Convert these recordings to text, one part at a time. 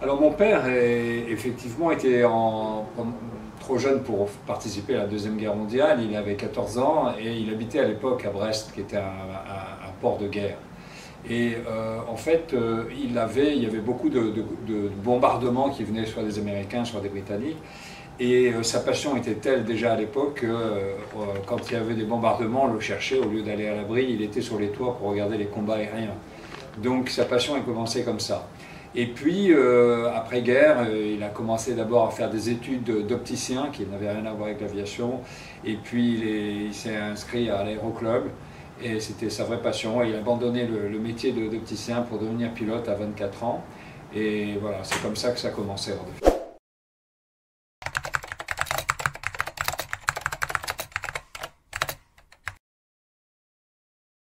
Alors mon père effectivement était trop jeune pour participer à la Deuxième Guerre mondiale, il avait 14 ans et il habitait à l'époque à Brest qui était un port de guerre. Et en fait il y avait beaucoup de bombardements qui venaient soit des Américains soit des Britanniques. Et sa passion était telle déjà à l'époque que quand il y avait des bombardements, on le cherchait, au lieu d'aller à l'abri, il était sur les toits pour regarder les combats aériens. Donc sa passion a commencé comme ça. Et puis, après-guerre, il a commencé d'abord à faire des études d'opticien qui n'avaient rien à voir avec l'aviation. Et puis il s'est inscrit à l'aéroclub et c'était sa vraie passion. Et il a abandonné le métier d'opticien pour devenir pilote à 24 ans. Et voilà, c'est comme ça que ça a commencé.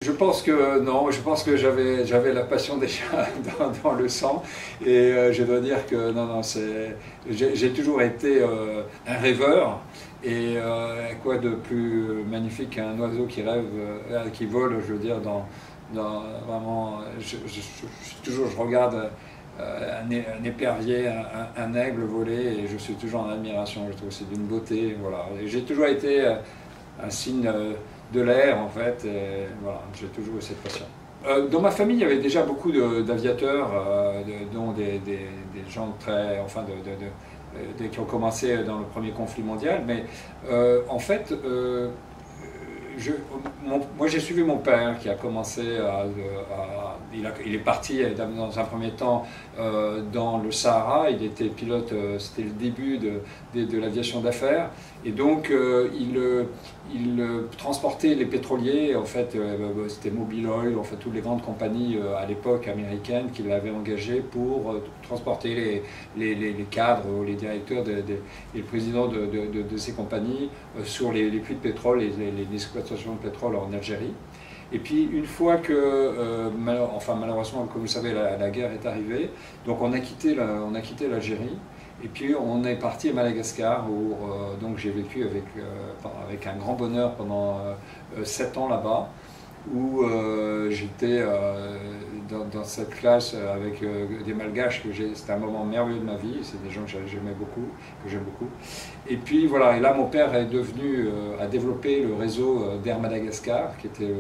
Je pense que non, je pense que j'avais la passion déjà dans le sang et je dois dire que non, j'ai toujours été un rêveur et quoi de plus magnifique qu'un oiseau qui rêve, qui vole, je veux dire, vraiment, je regarde un épervier, un aigle voler et je suis toujours en admiration, je trouve que c'est d'une beauté, voilà. J'ai toujours été un signe de l'air en fait, et voilà, j'ai toujours eu cette passion. Dans ma famille, il y avait déjà beaucoup d'aviateurs, dont des gens très, enfin, qui ont commencé dans le premier conflit mondial, mais en fait, moi j'ai suivi mon père qui a commencé il est parti dans un premier temps dans le Sahara, il était pilote, c'était le début de l'aviation d'affaires et donc il transportait les pétroliers, en fait c'était Mobil Oil, en fait toutes les grandes compagnies à l'époque américaines qui l'avaient engagé pour transporter les cadres ou les directeurs et les présidents de ces compagnies sur les puits de pétrole et les exploitations de pétrole en Algérie. Et puis une fois que, malheureusement, comme vous le savez, la guerre est arrivée, donc on a quitté l'Algérie, et puis on est parti à Madagascar, où donc j'ai vécu avec un grand bonheur pendant 7 ans là-bas, où j'étais dans cette classe avec des Malgaches, c'était un moment merveilleux de ma vie, c'est des gens que j'aime beaucoup. Et puis voilà, et là mon père est devenu, a développé le réseau d'Air Madagascar, qui était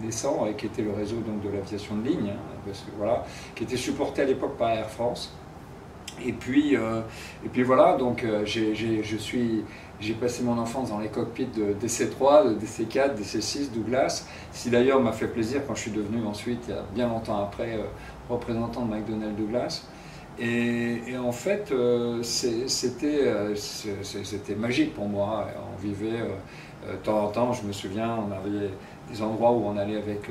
naissant et qui était le réseau donc, de l'aviation de ligne, hein, parce que, voilà, qui était supporté à l'époque par Air France. Et puis voilà, donc j'ai passé mon enfance dans les cockpits de DC-3, de DC-4, DC-6, Douglas, ce qui d'ailleurs m'a fait plaisir quand je suis devenu ensuite, il y a bien longtemps après, représentant de McDonnell Douglas. Et en fait, c'était magique pour moi. On vivait de temps en temps, je me souviens, on avait des endroits où on allait avec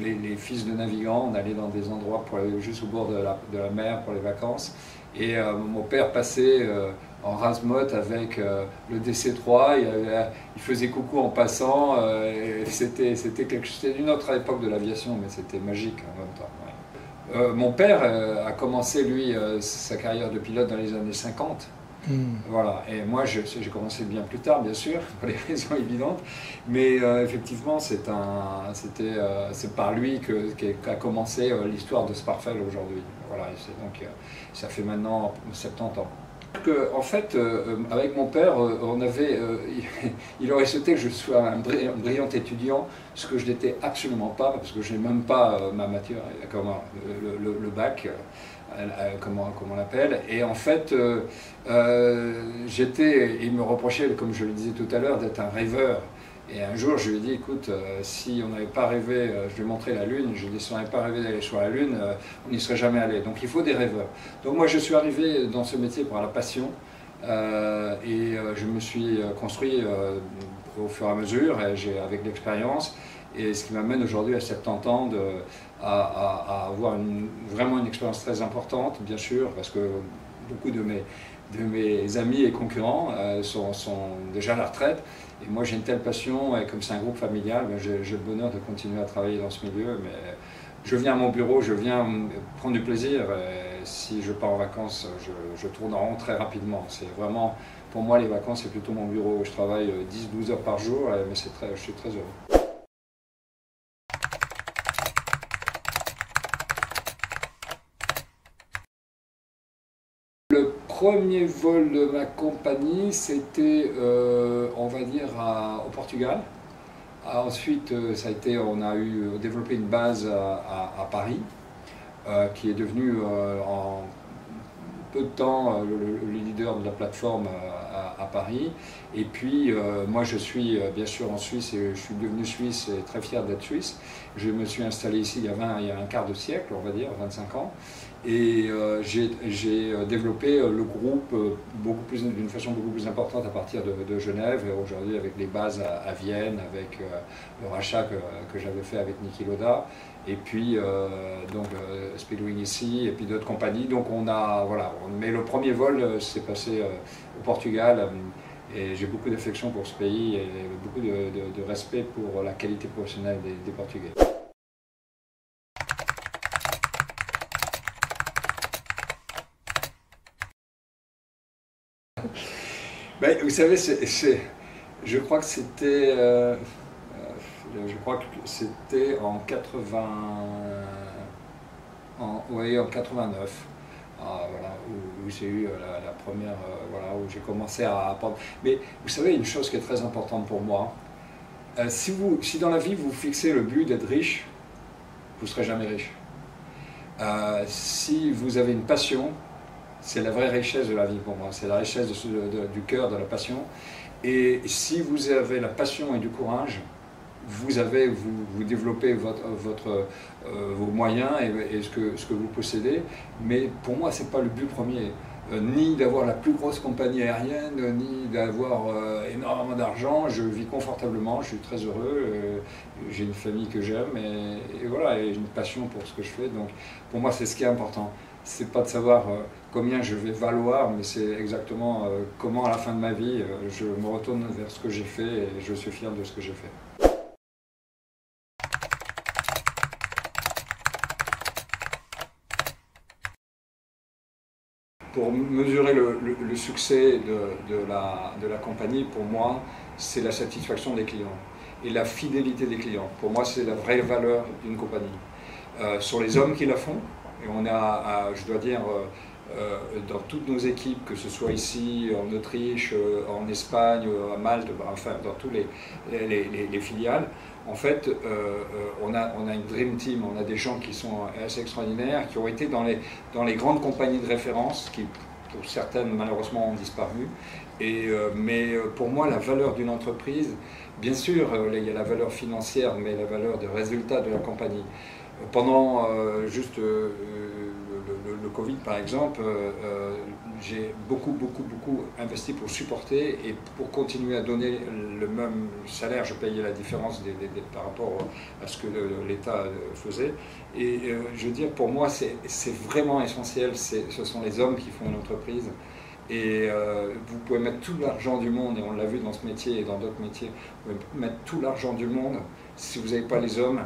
les fils de navigants, on allait dans des endroits pour aller juste au bord de la mer pour les vacances. Et mon père passait en rase-motte avec le DC-3, il faisait coucou en passant, c'était une autre époque de l'aviation, mais c'était magique en même temps. Ouais. Mon père a commencé, lui, sa carrière de pilote dans les années 50. Voilà. Et moi, j'ai commencé bien plus tard, bien sûr, pour les raisons évidentes. Mais effectivement, c'est par lui qu'a commencé l'histoire de Sparfell aujourd'hui. Voilà. Donc, ça fait maintenant 70 ans. En fait, avec mon père, il aurait souhaité que je sois un brillant étudiant, ce que je n'étais absolument pas, parce que je n'ai même pas ma matière, le bac, comme on l'appelle. Et en fait, il me reprochait, comme je le disais tout à l'heure, d'être un rêveur. Et un jour, je lui ai dit, écoute, si on n'avait pas rêvé, je lui ai montré la Lune, je lui ai dit, si on n'avait pas rêvé d'aller sur la Lune, on n'y serait jamais allé. Donc il faut des rêveurs. Donc moi, je suis arrivé dans ce métier par la passion, et je me suis construit au fur et à mesure, avec l'expérience, et ce qui m'amène aujourd'hui à 70 ans à avoir vraiment une expérience très importante, bien sûr, parce que beaucoup de mes amis et concurrents sont déjà à la retraite. Et moi j'ai une telle passion, et comme c'est un groupe familial, j'ai le bonheur de continuer à travailler dans ce milieu. Mais je viens à mon bureau, je viens prendre du plaisir. Et si je pars en vacances, je tourne en rond très rapidement. C'est vraiment, pour moi les vacances c'est plutôt mon bureau. Je travaille 10-12 heures par jour, mais je suis très heureux. premier vol de ma compagnie, c'était, on va dire, au Portugal. Ensuite, on a développé une base à Paris, qui est devenue en peu de temps le leader de la plateforme à Paris. Et puis moi je suis bien sûr en Suisse et je suis devenu suisse et très fier d'être suisse. Je me suis installé ici il y a un quart de siècle, on va dire, 25 ans. Et j'ai développé le groupe d'une façon beaucoup plus importante à partir de Genève, et aujourd'hui avec les bases à Vienne, avec le rachat que j'avais fait avec Niki Loda, et puis Speedwing ici, et puis d'autres compagnies. Donc mais le premier vol s'est passé au Portugal, et j'ai beaucoup d'affection pour ce pays et beaucoup de respect pour la qualité professionnelle des Portugais. Ben, vous savez, je crois que c'était en 89, voilà, où j'ai eu la première, voilà, où j'ai commencé à apprendre. Mais vous savez, une chose qui est très importante pour moi, si dans la vie vous fixez le but d'être riche, vous ne serez jamais riche. Si vous avez une passion, c'est la vraie richesse de la vie pour moi, c'est la richesse du cœur, de la passion. Et si vous avez la passion et du courage, vous développez vos moyens et ce que vous possédez. Mais pour moi, ce n'est pas le but premier. Ni d'avoir la plus grosse compagnie aérienne, ni d'avoir énormément d'argent. Je vis confortablement, je suis très heureux, j'ai une famille que j'aime et voilà, et j'ai une passion pour ce que je fais. Donc pour moi, c'est ce qui est important. C'est pas de savoir combien je vais valoir, mais c'est exactement comment à la fin de ma vie, je me retourne vers ce que j'ai fait et je suis fier de ce que j'ai fait. Pour mesurer le succès de la compagnie, pour moi, c'est la satisfaction des clients et la fidélité des clients. Pour moi, c'est la vraie valeur d'une compagnie. Sur les hommes qui la font, et on a, je dois dire, dans toutes nos équipes, que ce soit ici, en Autriche, en Espagne, à Malte, enfin dans tous les filiales, en fait, on a une dream team, on a des gens qui sont assez extraordinaires, qui ont été dans les grandes compagnies de référence, qui pour certaines malheureusement ont disparu. Mais pour moi, la valeur d'une entreprise, bien sûr, il y a la valeur financière, mais la valeur de résultat de la compagnie. Pendant le Covid, par exemple, j'ai beaucoup investi pour supporter et pour continuer à donner le même salaire. Je payais la différence par rapport à ce que l'État faisait. Et je veux dire, pour moi, c'est vraiment essentiel. Ce sont les hommes qui font une entreprise. Et vous pouvez mettre tout l'argent du monde, et on l'a vu dans ce métier et dans d'autres métiers, vous pouvez mettre tout l'argent du monde. Si vous n'avez pas les hommes,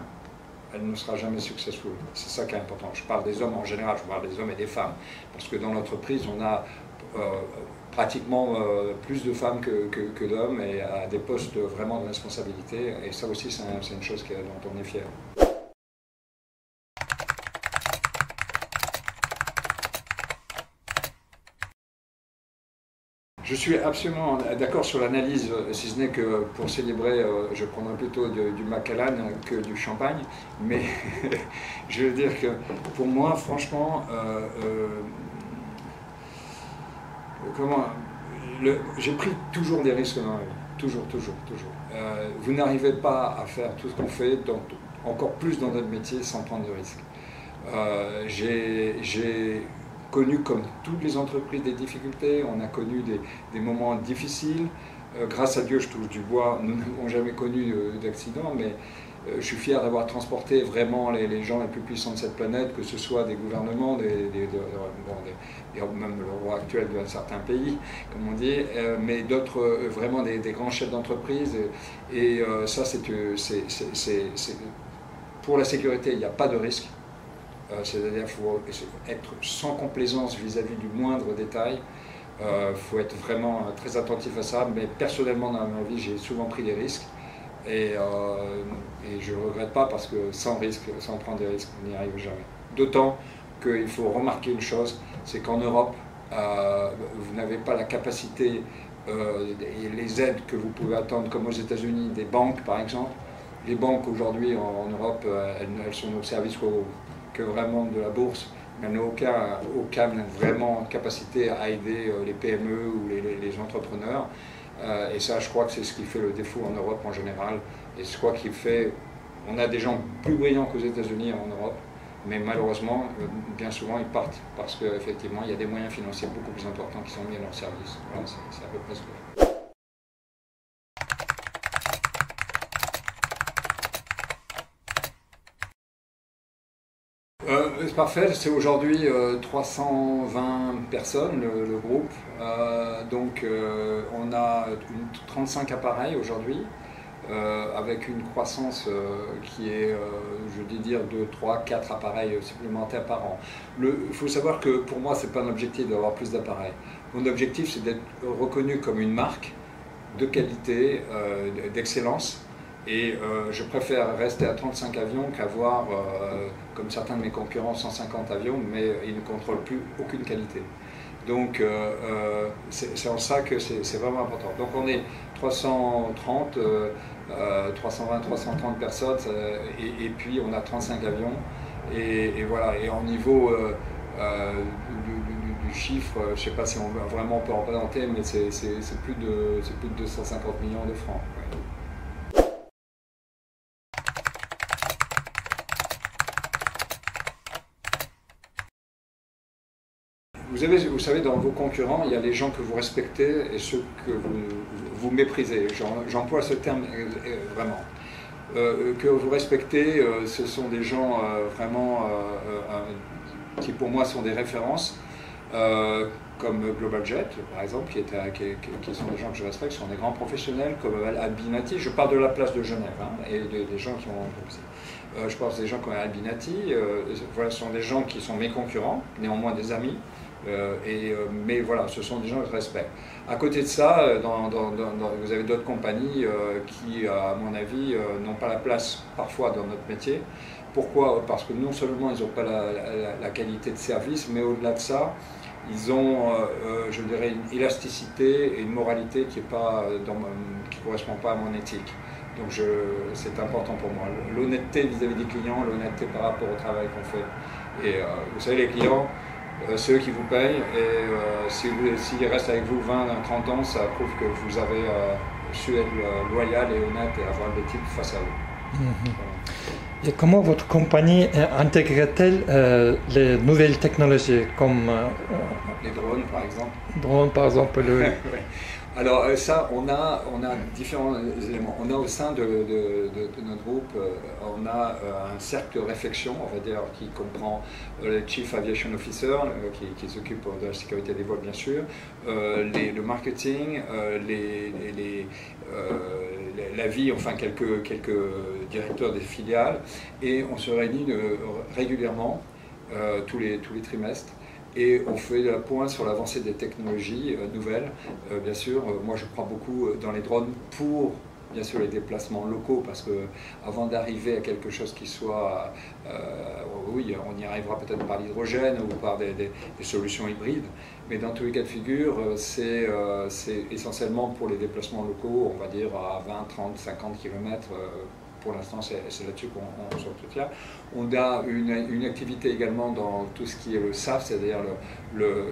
elle ne sera jamais successful. C'est ça qui est important. Je parle des hommes en général, je parle des hommes et des femmes. Parce que dans l'entreprise, on a pratiquement plus de femmes que d'hommes et à des postes vraiment de responsabilité. Et ça aussi, c'est une chose dont on est fier. Je suis absolument d'accord sur l'analyse, si ce n'est que pour célébrer, je prendrais plutôt du Macallan que du champagne. Mais je veux dire que pour moi, franchement, j'ai pris toujours des risques dans la vie. Toujours. Vous n'arrivez pas à faire tout ce qu'on fait, encore plus dans notre métier, sans prendre de risques. J'ai connu, comme toutes les entreprises, des difficultés. On a connu des moments difficiles. Grâce à Dieu, je touche du bois, nous n'avons jamais connu d'accident, mais je suis fier d'avoir transporté vraiment les gens les plus puissants de cette planète, que ce soit des gouvernements, même le roi actuel de certains pays, comme on dit, mais d'autres, vraiment des grands chefs d'entreprise. Et ça, pour la sécurité, il n'y a pas de risque. C'est-à-dire qu'il faut être sans complaisance vis-à-vis du moindre détail. Il faut être vraiment très attentif à ça. Mais personnellement, dans ma vie, j'ai souvent pris des risques. Et je ne regrette pas parce que sans prendre des risques, on n'y arrive jamais. D'autant qu'il faut remarquer une chose, c'est qu'en Europe, vous n'avez pas la capacité et les aides que vous pouvez attendre, comme aux États-Unis, des banques par exemple. Les banques aujourd'hui en Europe, elles sont au service que vraiment de la bourse, mais elles n'ont aucun vraiment capacité à aider les PME ou les entrepreneurs. Et ça, je crois que c'est ce qui fait le défaut en Europe en général. Et je crois qu'il fait... On a des gens plus brillants qu'aux États-Unis en Europe, mais malheureusement, bien souvent, ils partent parce qu'effectivement, il y a des moyens financiers beaucoup plus importants qui sont mis à leur service. Voilà, c'est à peu près ce que... C'est parfait, c'est aujourd'hui 320 personnes le groupe, donc on a 35 appareils aujourd'hui, avec une croissance qui est, je vais dire, 2, 3, 4 appareils supplémentaires par an. Il faut savoir que pour moi, ce n'est pas un objectif d'avoir plus d'appareils. Mon objectif, c'est d'être reconnu comme une marque de qualité, d'excellence. Et je préfère rester à 35 avions qu'avoir, comme certains de mes concurrents, 150 avions, mais ils ne contrôlent plus aucune qualité. Donc c'est en ça que c'est vraiment important. Donc on est 330, 320, 330 personnes, et puis on a 35 avions. Et voilà, et en niveau du chiffre, je ne sais pas si on peut représenter, mais c'est plus de 250 millions de francs. Ouais. Vous savez, dans vos concurrents, il y a les gens que vous respectez et ceux que vous méprisez. J'emploie ce terme vraiment. Que vous respectez, ce sont des gens vraiment qui pour moi sont des références, comme GlobalJet par exemple, qui sont des gens que je respecte, qui sont des grands professionnels, comme Albinati. Je parle de la place de Genève et des gens qui ont... je pense des gens comme Albinati, voilà, ce sont des gens qui sont mes concurrents, néanmoins des amis. Mais voilà, ce sont des gens que je respecte. À côté de ça, vous avez d'autres compagnies qui, à mon avis, n'ont pas la place parfois dans notre métier. Pourquoi? Parce que non seulement ils n'ont pas la qualité de service, mais au-delà de ça, ils ont, je dirais, une élasticité et une moralité qui ne correspond pas à mon éthique. Donc c'est important pour moi. L'honnêteté vis-à-vis des clients, l'honnêteté par rapport au travail qu'on fait. Et vous savez, les clients, c'est eux qui vous payent, et s'ils restent avec vous 20, 30 ans, ça prouve que vous avez su être loyal et honnête et avoir l'éthique face à eux. Voilà. Et comment votre compagnie intègre-t-elle les nouvelles technologies comme les drones par exemple? Drones par exemple, oui. Alors ça, on a différents éléments. On a au sein de notre groupe, on a un cercle de réflexion, on va dire, qui comprend le Chief Aviation Officer, qui s'occupe de la sécurité des vols bien sûr, le marketing, la vie, enfin quelques directeurs des filiales, et on se réunit régulièrement tous les trimestres. Et on fait le point sur l'avancée des technologies nouvelles. Bien sûr, moi je crois beaucoup dans les drones pour, bien sûr, les déplacements locaux, parce qu'avant d'arriver à quelque chose qui soit, oui, on y arrivera peut-être par l'hydrogène ou par des solutions hybrides, mais dans tous les cas de figure, c'est essentiellement pour les déplacements locaux, on va dire à 20, 30, 50 km. Pour l'instant, c'est là-dessus qu'on s'entretient. On a une activité également dans tout ce qui est le SAF, c'est-à-dire le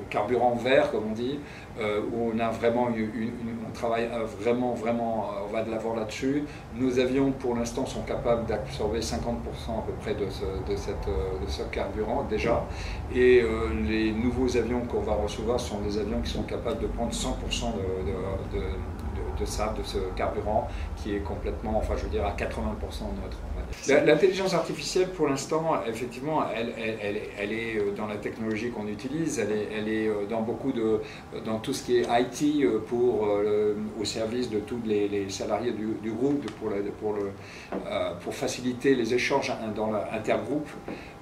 carburant vert, comme on dit, où on a vraiment on travaille vraiment, on va de l'avant là-dessus. Nos avions, pour l'instant, sont capables d'absorber 50% à peu près de ce carburant déjà. Et les nouveaux avions qu'on va recevoir sont des avions qui sont capables de prendre 100% de ce carburant qui est complètement, enfin je veux dire à 80% neutre. L'intelligence artificielle pour l'instant, effectivement, elle est dans la technologie qu'on utilise, elle est dans tout ce qui est IT au service de tous les salariés du groupe pour faciliter les échanges dans l'intergroupe.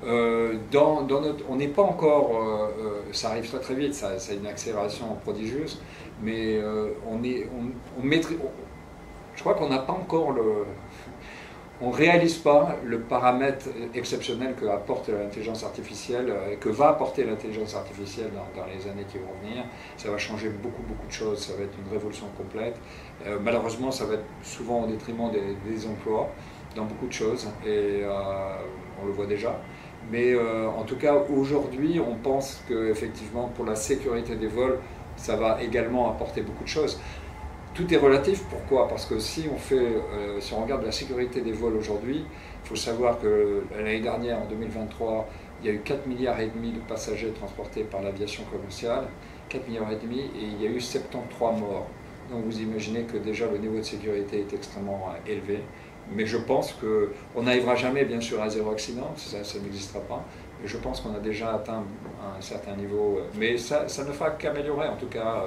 On n'est pas encore, ça arrive très très vite, ça a une accélération prodigieuse, mais je crois qu'on n'a pas encore on ne réalise pas le paramètre exceptionnel que apporte l'intelligence artificielle et que va apporter l'intelligence artificielle dans les années qui vont venir. Ça va changer beaucoup de choses, ça va être une révolution complète. Malheureusement, ça va être souvent au détriment des emplois dans beaucoup de choses et on le voit déjà. Mais en tout cas, aujourd'hui, on pense qu'effectivement, pour la sécurité des vols, ça va également apporter beaucoup de choses. Tout est relatif, pourquoi? Parce que si on regarde la sécurité des vols aujourd'hui, il faut savoir que l'année dernière, en 2023, il y a eu 4,5 milliards de passagers transportés par l'aviation commerciale, 4,5 milliards et il y a eu 73 morts. Donc vous imaginez que déjà le niveau de sécurité est extrêmement élevé. Mais je pense qu'on n'arrivera jamais, bien sûr, à zéro accident, ça n'existera pas. Mais je pense qu'on a déjà atteint un certain niveau. Mais ça ne fera qu'améliorer, en tout cas,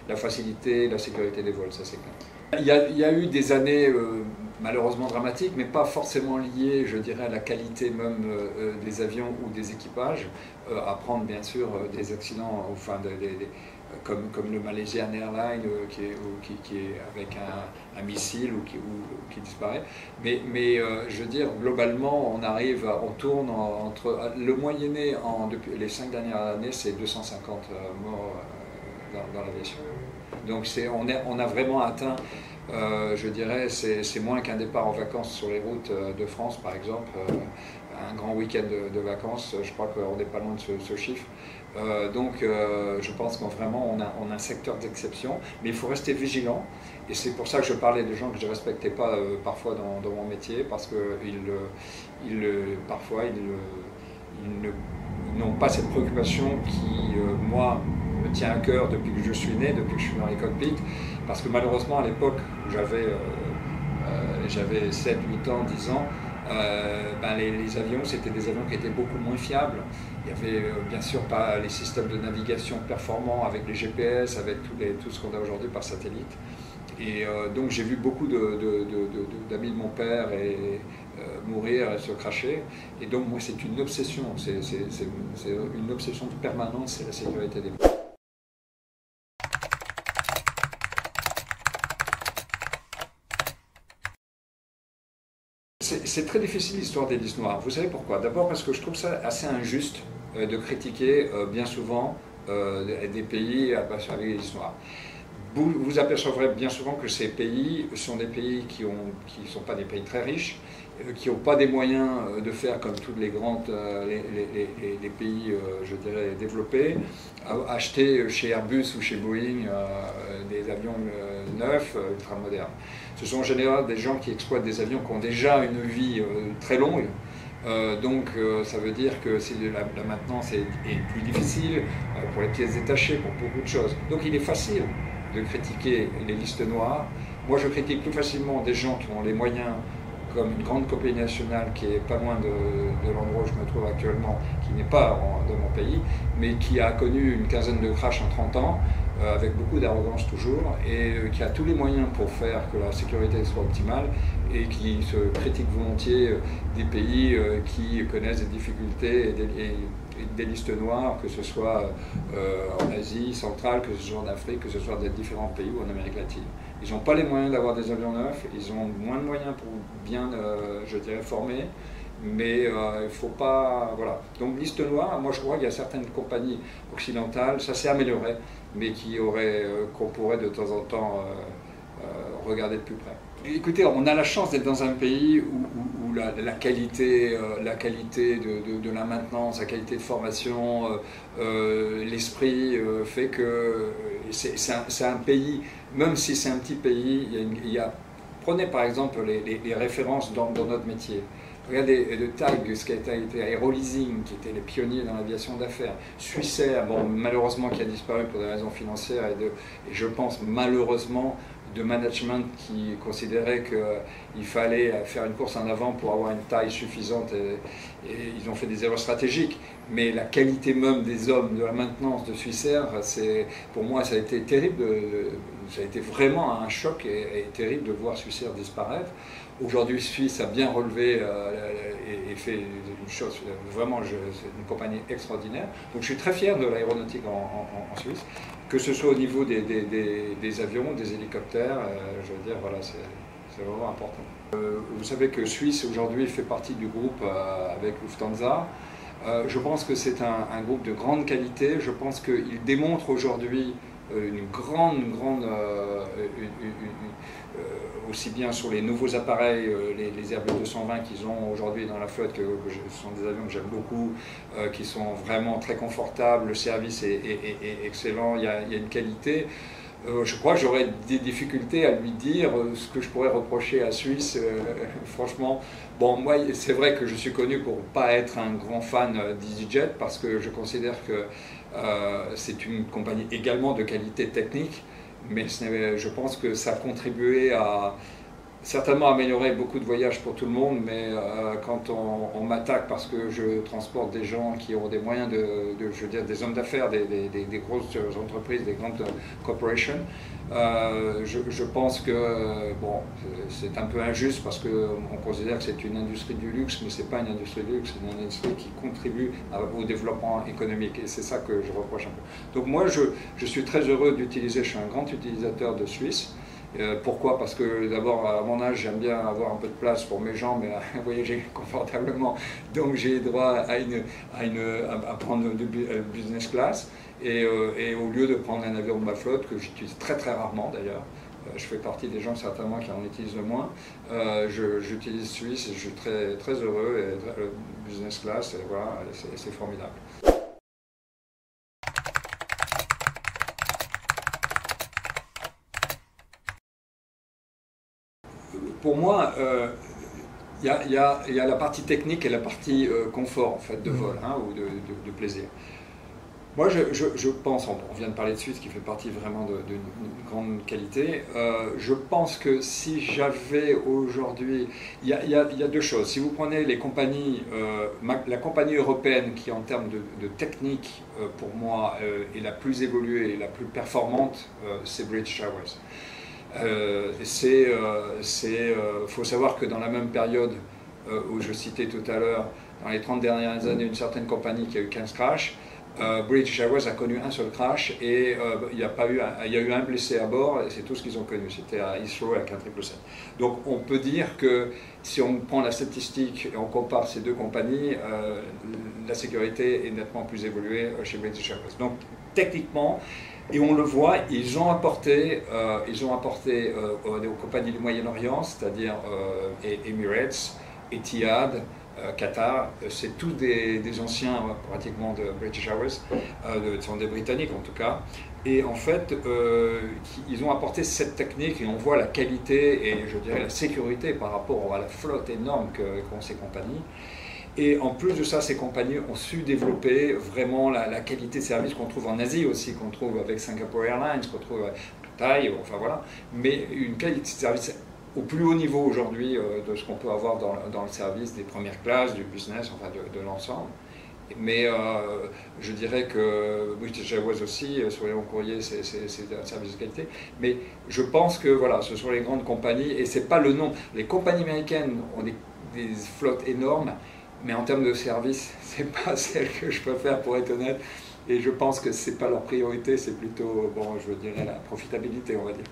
la facilité, la sécurité des vols, ça c'est clair. Il y a eu des années malheureusement dramatiques, mais pas forcément liées, je dirais, à la qualité même des avions ou des équipages. À prendre, bien sûr, des accidents, enfin, comme le Malaysian Airlines qui est avec un missile ou qui disparaît. Mais je veux dire, globalement, on tourne entre... Le moyenné, depuis les 5 dernières années, c'est 250 morts dans l'aviation. Donc on a vraiment atteint, je dirais, c'est moins qu'un départ en vacances sur les routes de France, par exemple. Un grand week-end de vacances, je crois qu'on n'est pas loin de ce chiffre. Donc je pense qu'on a un secteur d'exception, mais il faut rester vigilant. Et c'est pour ça que je parlais des gens que je ne respectais pas parfois dans mon métier, parce que parfois ils n'ont pas cette préoccupation qui, moi, me tient à cœur depuis que je suis né, depuis que je suis dans les cockpits, parce que malheureusement à l'époque où j'avais 7, 8 ans, 10 ans, les avions, c'était des avions qui étaient beaucoup moins fiables. Il y avait bien sûr pas les systèmes de navigation performants avec les GPS, avec tout ce qu'on a aujourd'hui par satellite. Et donc j'ai vu beaucoup d'amis de mon père mourir et se cracher. Et donc moi c'est une obsession, c'est une obsession permanente, c'est la sécurité des vols. C'est très difficile l'histoire des listes noires. Vous savez pourquoi? D'abord parce que je trouve ça assez injuste de critiquer bien souvent des pays avec des listes noires. Vous apercevrez bien souvent que ces pays sont des pays qui ne sont pas des pays très riches, qui n'ont pas des moyens de faire comme tous les les pays, je dirais, développés, acheter chez Airbus ou chez Boeing des avions neufs, ultra-modernes. Ce sont en général des gens qui exploitent des avions qui ont déjà une vie très longue. Donc ça veut dire que la maintenance est plus difficile pour les pièces détachées, pour beaucoup de choses. Donc il est facile de critiquer les listes noires. Moi je critique plus facilement des gens qui ont les moyens, comme une grande compagnie nationale qui est pas loin de l'endroit où je me trouve actuellement, qui n'est pas dans mon pays, mais qui a connu une quinzaine de crashs en 30 ans, avec beaucoup d'arrogance toujours, et qui a tous les moyens pour faire que la sécurité soit optimale, et qui se critique volontiers des pays qui connaissent des difficultés et des listes noires, que ce soit en Asie centrale, que ce soit en Afrique, que ce soit dans différents pays ou en Amérique latine. Ils n'ont pas les moyens d'avoir des avions neufs, ils ont moins de moyens pour bien, je dirais, former, mais il ne faut pas... Voilà. Donc liste noire, moi je crois qu'il y a certaines compagnies occidentales, ça s'est amélioré, mais qu'on pourrait de temps en temps regarder de plus près. Écoutez, on a la chance d'être dans un pays où la qualité de la maintenance, la qualité de formation, l'esprit fait que c'est un pays, même si c'est un petit pays, prenez par exemple les références dans notre métier. Regardez le TAG, ce qui a été Aeroleasing, qui étaient les pionniers dans l'aviation d'affaires. Swissair, bon, malheureusement qui a disparu pour des raisons financières et je pense malheureusement de management qui considérait qu'il fallait faire une course en avant pour avoir une taille suffisante et ils ont fait des erreurs stratégiques. Mais la qualité même des hommes, de la maintenance de Swissair, pour moi ça a été terrible, ça a été vraiment un choc et terrible de voir Swissair disparaître. Aujourd'hui, Suisse a bien relevé et fait une chose, vraiment, c'est une compagnie extraordinaire. Donc je suis très fier de l'aéronautique en Suisse, que ce soit au niveau des avions, des hélicoptères, je veux dire, voilà, C'est vraiment important. Vous savez que Suisse aujourd'hui fait partie du groupe avec Lufthansa. Je pense que c'est un groupe de grande qualité. Je pense qu'il démontre aujourd'hui une grande aussi bien sur les nouveaux appareils, les Airbus 220 qu'ils ont aujourd'hui dans la flotte, ce sont des avions que j'aime beaucoup, qui sont vraiment très confortables, le service est excellent, il y a une qualité. Je crois que j'aurais des difficultés à lui dire ce que je pourrais reprocher à Suisse. Franchement, bon, moi, c'est vrai que je suis connu pour ne pas être un grand fan d'EasyJet parce que je considère que c'est une compagnie également de qualité technique, mais je pense que ça a contribué à certainement améliorer beaucoup de voyages pour tout le monde, mais quand on m'attaque parce que je transporte des gens qui ont des moyens je veux dire, des hommes d'affaires, des grosses entreprises, des grandes corporations, je pense que bon, c'est un peu injuste parce qu'on considère que c'est une industrie du luxe, mais ce n'est pas une industrie du luxe, c'est une industrie qui contribue au développement économique, et c'est ça que je reproche un peu. Donc moi, je suis très heureux d'utiliser, je suis un grand utilisateur de Suisse. Pourquoi? Parce que d'abord, à mon âge, j'aime bien avoir un peu de place pour mes jambes et à voyager confortablement. Donc j'ai droit à prendre du business class. Et au lieu de prendre un avion de ma flotte, que j'utilise très rarement d'ailleurs, je fais partie des gens certainement qui en utilisent le moins, j'utilise Suisse et je suis très heureux. Et le business class, et voilà, c'est formidable. Pour moi, il y a la partie technique et la partie confort en fait, de vol ou de plaisir. Moi, je pense, on vient de parler de Suisse qui fait partie vraiment d'une grande qualité. Je pense que si j'avais aujourd'hui, il y a deux choses. Si vous prenez les compagnies, la compagnie européenne qui en termes de technique, pour moi, est la plus évoluée et la plus performante, c'est British Airways. Faut savoir que dans la même période où je citais tout à l'heure, dans les 30 dernières années, une certaine compagnie qui a eu 15 crashs, British Airways a connu un seul crash et il y a eu un blessé à bord et c'est tout ce qu'ils ont connu. C'était à Heathrow avec un 777. Donc on peut dire que si on prend la statistique et on compare ces deux compagnies, la sécurité est nettement plus évoluée chez British Airways. Donc techniquement, et on le voit, ils ont apporté aux compagnies du Moyen-Orient, c'est-à-dire Emirates, Etihad, Qatar, c'est tous des anciens pratiquement de British Airways, sont des Britanniques en tout cas, et en fait ils ont apporté cette technique et on voit la qualité et je dirais la sécurité par rapport à la flotte énorme qu'ont ces compagnies. Et en plus de ça, ces compagnies ont su développer vraiment la qualité de service qu'on trouve en Asie aussi, qu'on trouve avec Singapore Airlines, qu'on trouve avec Thai, enfin voilà, mais une qualité de service au plus haut niveau aujourd'hui de ce qu'on peut avoir dans le service des premières classes, du business, enfin de l'ensemble. Mais je dirais que British Airways aussi, sur les longs courriers, c'est un service de qualité. Mais je pense que voilà, ce sont les grandes compagnies, et c'est pas le nom. Les compagnies américaines ont des flottes énormes, mais en termes de service, c'est pas celle que je préfère pour être honnête. Et je pense que c'est pas leur priorité, c'est plutôt, bon, je dirais la profitabilité, on va dire.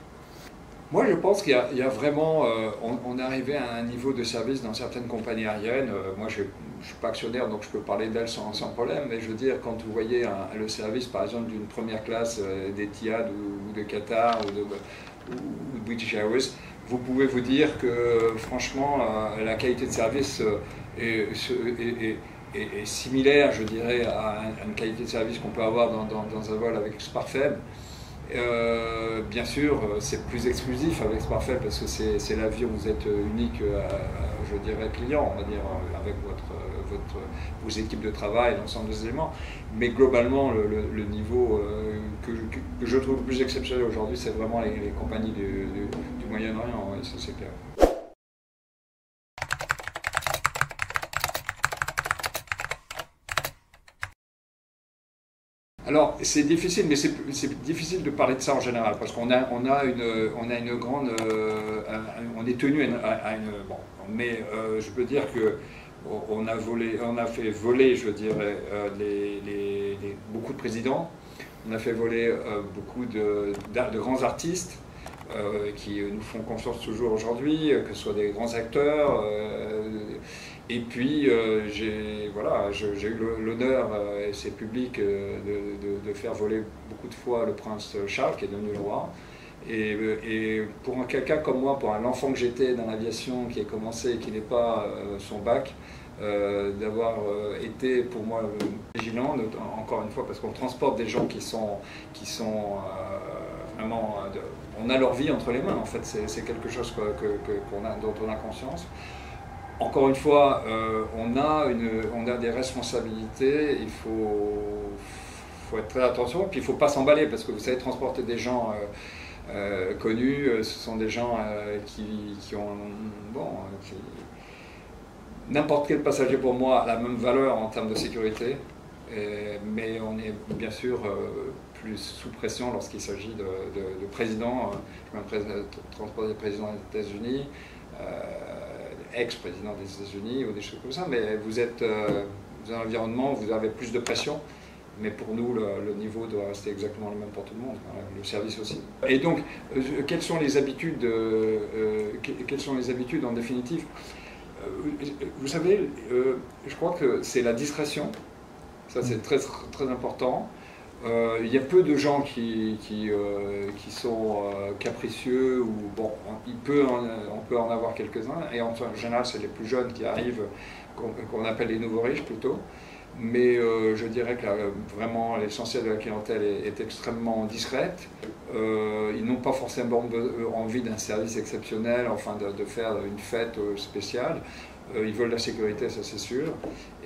Moi, je pense qu'il y a vraiment, on est arrivé à un niveau de service dans certaines compagnies aériennes. Moi, je ne suis pas actionnaire, donc je peux parler d'elles sans problème. Mais je veux dire, quand vous voyez le service, par exemple, d'une première classe d'Etihad ou de Qatar ou de British Airways, vous pouvez vous dire que, franchement, la qualité de service est similaire, je dirais, à une qualité de service qu'on peut avoir dans un vol avec Sparfed. Bien sûr, c'est plus exclusif avec Sparfed parce que c'est l'avion, vous êtes unique, je dirais, client, on va dire, avec vos équipes de travail, l'ensemble des éléments. Mais globalement, le niveau que je trouve le plus exceptionnel aujourd'hui, c'est vraiment les compagnies du Moyen-Orient, oui, ça c'est clair. Alors, c'est difficile, mais c'est difficile de parler de ça en général, parce qu'on a une grande... on est tenu à une... Bon, mais je peux dire que on a fait voler, je dirais, beaucoup de présidents, on a fait voler beaucoup de grands artistes, qui nous font confiance toujours aujourd'hui, que ce soit des grands acteurs. Et puis j'ai eu l'honneur, et c'est public, de faire voler beaucoup de fois le prince Charles, qui est devenu le roi. Et pour quelqu'un comme moi, pour un enfant que j'étais dans l'aviation, qui a commencé et qui n'est pas son bac, d'avoir été pour moi vigilant, encore une fois, parce qu'on transporte des gens qui sont vraiment... on a leur vie entre les mains, en fait, c'est quelque chose dont on a conscience. Encore une fois, on a des responsabilités, il faut être très attention, puis il ne faut pas s'emballer, parce que vous savez, transporter des gens connus, ce sont des gens qui ont... N'importe quel passager pour moi a la même valeur en termes de sécurité, mais on est bien sûr plus sous pression lorsqu'il s'agit de présidents. Je vais transporter des présidents des États-Unis, ex-président des États-Unis ou des choses comme ça, mais vous êtes dans un environnement où vous avez plus de pression. Mais pour nous, le niveau doit rester exactement le même pour tout le monde, le service aussi. Et donc, quelles sont les habitudes en définitive? Vous savez, je crois que c'est la discrétion, ça c'est très, très important. Il y a peu de gens qui sont capricieux, ou bon, on peut en avoir quelques-uns, et en général c'est les plus jeunes qui arrivent, qu'on appelle les nouveaux riches plutôt. Mais je dirais que vraiment l'essentiel de la clientèle est extrêmement discrète. Ils n'ont pas forcément envie d'un service exceptionnel, enfin de faire une fête spéciale. Ils veulent la sécurité, ça c'est sûr,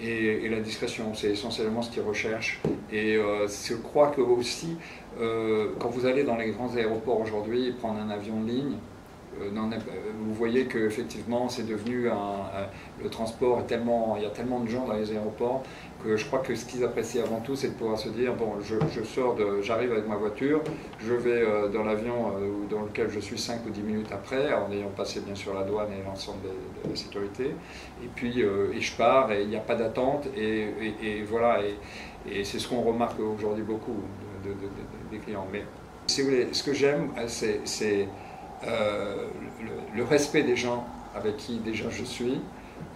et la discrétion, c'est essentiellement ce qu'ils recherchent. Et je crois que aussi, quand vous allez dans les grands aéroports aujourd'hui, prendre un avion de ligne, vous voyez qu'effectivement c'est devenu le transport est tellement, il y a tellement de gens dans les aéroports que je crois que ce qu'ils apprécient avant tout, c'est de pouvoir se dire bon, j'arrive avec ma voiture, je vais dans l'avion dans lequel je suis 5 ou 10 minutes après, en ayant passé bien sûr la douane et l'ensemble de la sécurité, et puis et je pars et il n'y a pas d'attente, et voilà, et c'est ce qu'on remarque aujourd'hui beaucoup des clients. Mais si vous voulez, ce que j'aime, c'est le respect des gens avec qui déjà je suis.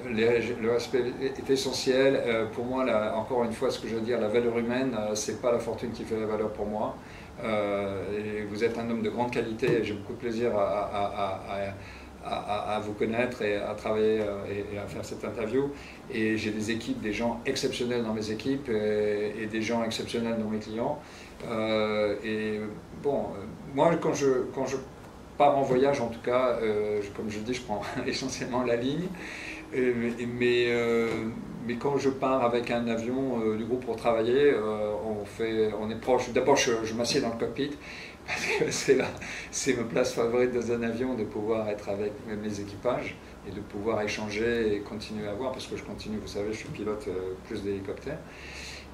Le respect est essentiel. Pour moi, encore une fois, ce que je veux dire, la valeur humaine, c'est pas la fortune qui fait la valeur pour moi. Et vous êtes un homme de grande qualité et j'ai beaucoup de plaisir à vous connaître et à travailler et à faire cette interview. Et j'ai des équipes, des gens exceptionnels dans mes équipes et des gens exceptionnels dans mes clients. Et bon, moi, quand je pars en voyage, en tout cas, comme je dis, je prends essentiellement la ligne. Mais quand je pars avec un avion du groupe pour travailler, on est proche. D'abord, je m'assieds dans le cockpit, parce que c'est ma place favorite dans un avion, de pouvoir être avec mes équipages et de pouvoir échanger et continuer à voir, parce que je continue, vous savez, je suis pilote plus d'hélicoptères.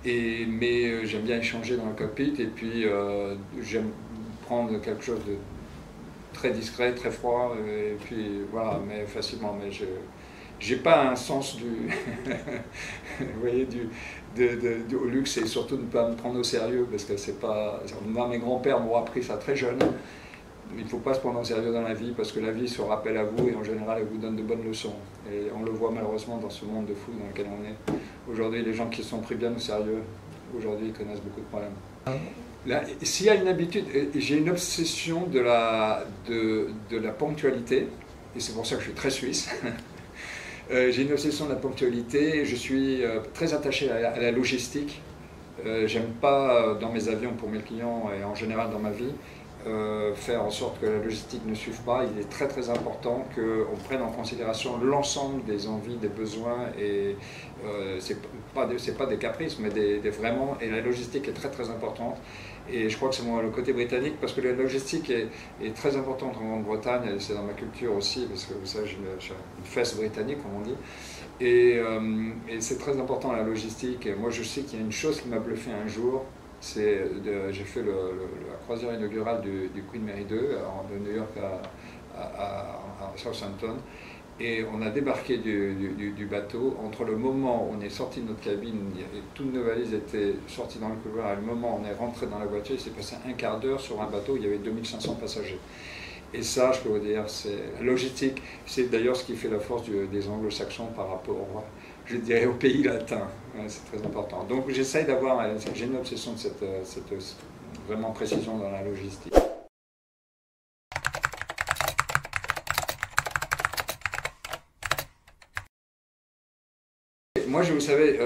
Mais j'aime bien échanger dans le cockpit, et puis j'aime prendre quelque chose de très discret, très froid, et puis voilà, mais facilement. Mais j'ai pas un sens vous voyez, au luxe, et surtout ne pas me prendre au sérieux, parce que c'est pas... Moi, mes grands-pères m'ont appris ça très jeune. Il ne faut pas se prendre au sérieux dans la vie, parce que la vie se rappelle à vous, et en général, elle vous donne de bonnes leçons. Et on le voit malheureusement dans ce monde de fou dans lequel on est. Aujourd'hui, les gens qui se sont pris bien au sérieux, aujourd'hui, ils connaissent beaucoup de problèmes. S'il y a une habitude, j'ai une obsession de la ponctualité, et c'est pour ça que je suis très suisse. J'ai une obsession de la ponctualité, je suis très attaché à la logistique. J'aime pas, dans mes avions pour mes clients et en général dans ma vie, faire en sorte que la logistique ne suive pas. Il est très très important qu'on prenne en considération l'ensemble des envies, des besoins, et c'est pas des caprices, mais vraiment, et la logistique est très très importante. Et je crois que c'est le côté britannique, parce que la logistique est très importante en Grande-Bretagne, et c'est dans ma culture aussi, parce que vous savez, j'ai une fesse britannique, comme on dit. Et c'est très important la logistique. Et moi, je sais qu'il y a une chose qui m'a bluffé un jour, j'ai fait la croisière inaugurale du Queen Mary 2 de New York à Southampton. Et on a débarqué du bateau. Entre le moment où on est sorti de notre cabine et toutes nos valises étaient sorties dans le couloir, et le moment où on est rentré dans la voiture, il s'est passé un quart d'heure sur un bateau où il y avait 2500 passagers. Et ça, je peux vous dire, c'est la logistique, c'est d'ailleurs ce qui fait la force des anglo-saxons par rapport, je dirais, aux pays latins. Ouais, c'est très important. Donc j'essaye d'avoir, j'ai une obsession de cette vraiment précision dans la logistique. Moi, vous savez,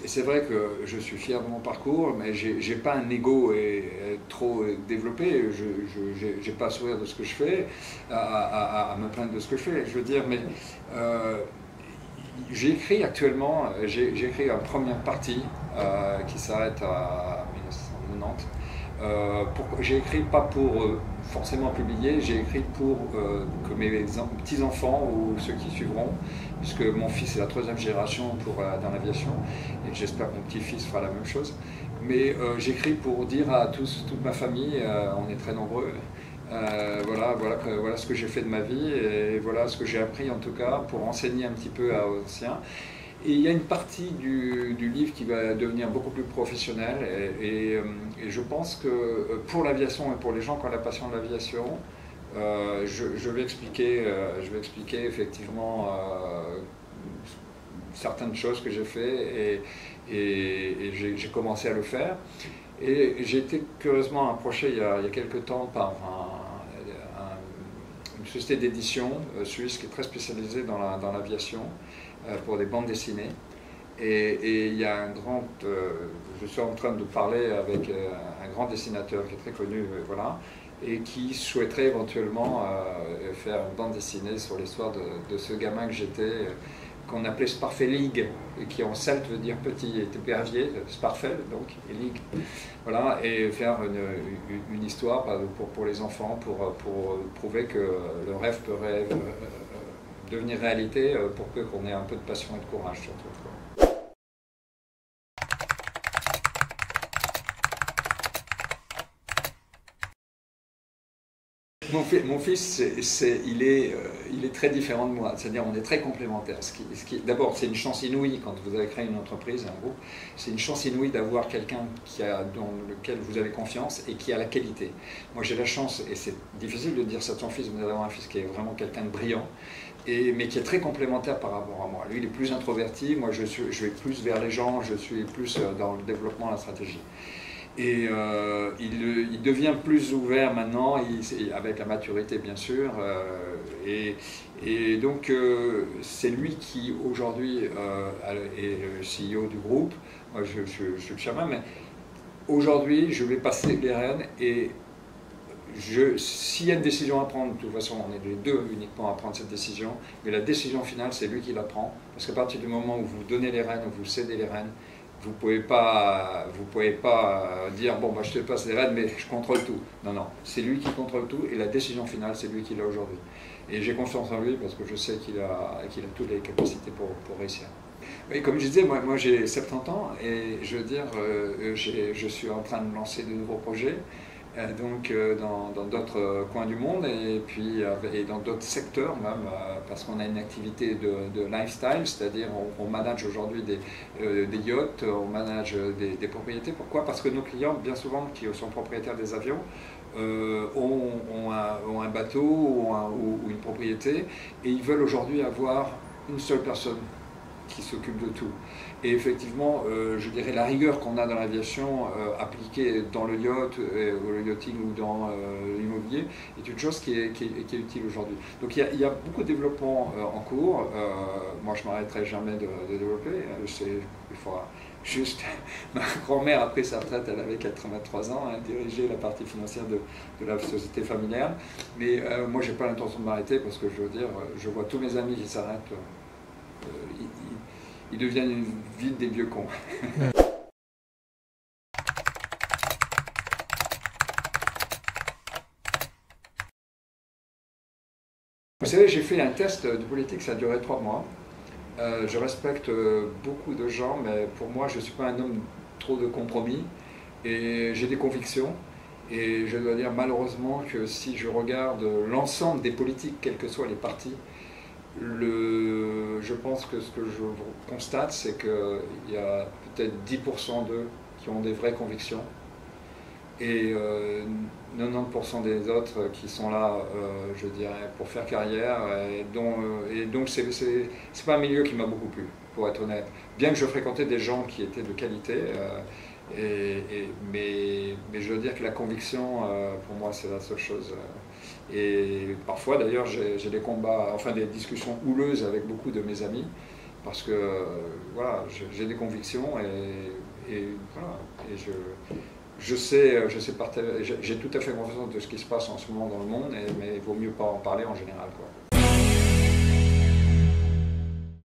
c'est vrai que je suis fier de mon parcours, mais j'ai pas un ego trop développé. J'ai pas à sourire de ce que je fais, à me plaindre de ce que je fais. Je veux dire, mais j'ai écrit actuellement, j'ai écrit une première partie qui s'arrête à 1990. J'ai écrit pas pour forcément publier, j'ai écrit pour que mes petits-enfants ou ceux qui suivront, puisque mon fils est la 3e génération dans l'aviation, et j'espère que mon petit-fils fera la même chose. Mais j'écris pour dire à toute ma famille, on est très nombreux, voilà ce que j'ai fait de ma vie, et voilà ce que j'ai appris en tout cas, pour enseigner un petit peu aux anciens. Et il y a une partie du livre qui va devenir beaucoup plus professionnelle et je pense que pour l'aviation et pour les gens qui ont la passion de l'aviation, je vais expliquer effectivement certaines choses que j'ai fait et j'ai commencé à le faire. Et j'ai été curieusement approché il y a quelques temps par une société d'édition suisse qui est très spécialisée dans l'aviation. Pour des bandes dessinées. Et il y a je suis en train de parler avec un grand dessinateur qui est très connu, voilà, et qui souhaiterait éventuellement faire une bande dessinée sur l'histoire de ce gamin que j'étais, qu'on appelait Sparfelig, et qui en celte veut dire petit épervier, Sparfel donc, et Lig. Voilà, et faire une histoire pour les enfants, pour prouver que le rêve peut devenir réalité pour peu qu'on ait un peu de passion et de courage surtout. Mon fils, il est très différent de moi, c'est-à-dire on est très complémentaires. D'abord, c'est une chance inouïe quand vous avez créé une entreprise, un groupe, c'est une chance inouïe d'avoir quelqu'un dans lequel vous avez confiance et qui a la qualité. Moi j'ai la chance, et c'est difficile de dire ça de son fils, mais d'avoir un fils qui est vraiment quelqu'un de brillant, mais qui est très complémentaire par rapport à moi. Lui, il est plus introverti, moi je vais plus vers les gens, je suis plus dans le développement, la stratégie. Et il devient plus ouvert maintenant, avec la maturité bien sûr, et donc c'est lui qui aujourd'hui est le CEO du groupe. Moi je suis le chairman, mais aujourd'hui je vais passer les rênes et s'il y a une décision à prendre, de toute façon on est les deux uniquement à prendre cette décision, mais la décision finale c'est lui qui la prend, parce qu'à partir du moment où vous donnez les rênes, où vous cédez les rênes, vous pouvez pas dire bon bah je te passe les rênes mais je contrôle tout. Non, non, c'est lui qui contrôle tout et la décision finale c'est lui qui l'a aujourd'hui. Et j'ai confiance en lui parce que je sais qu'il a toutes les capacités pour réussir. Et comme je disais, moi j'ai 70 ans et je veux dire, je suis en train de lancer de nouveaux projets. Donc dans d'autres coins du monde et puis et dans d'autres secteurs même parce qu'on a une activité de lifestyle, c'est-à-dire on manage aujourd'hui des yachts, on manage des propriétés. Pourquoi? Parce que nos clients, bien souvent, qui sont propriétaires des avions, ont un bateau ou une propriété et ils veulent aujourd'hui avoir une seule personne qui s'occupe de tout. Et effectivement, je dirais la rigueur qu'on a dans l'aviation appliquée dans le yacht, ou le yachting ou dans l'immobilier est une chose qui est utile aujourd'hui. Donc il y a beaucoup de développement en cours. Moi je ne m'arrêterai jamais de développer. Il faudra juste... Ma grand-mère a pris sa retraite, elle avait 83 ans, elle dirigeait la partie financière de la société familiale. Mais moi je n'ai pas l'intention de m'arrêter parce que je veux dire, je vois tous mes amis qui s'arrêtent. Ils deviennent vite des vieux cons. Vous savez, j'ai fait un test de politique, ça a duré 3 mois. Je respecte beaucoup de gens, mais pour moi, je ne suis pas un homme trop de compromis. Et j'ai des convictions. Et je dois dire malheureusement que si je regarde l'ensemble des politiques, quels que soient les partis, je pense que ce que je constate, c'est qu'il y a peut-être 10% d'eux qui ont des vraies convictions. et 90% des autres qui sont là, je dirais, pour faire carrière, et donc c'est pas un milieu qui m'a beaucoup plu, pour être honnête. Bien que je fréquentais des gens qui étaient de qualité, mais je veux dire que la conviction, pour moi, c'est la seule chose. Et parfois, d'ailleurs, j'ai des combats, enfin des discussions houleuses avec beaucoup de mes amis, parce que voilà, j'ai des convictions et voilà, et je sais partager, j'ai tout à fait confiance de ce qui se passe en ce moment dans le monde, mais il vaut mieux pas en parler en général, quoi.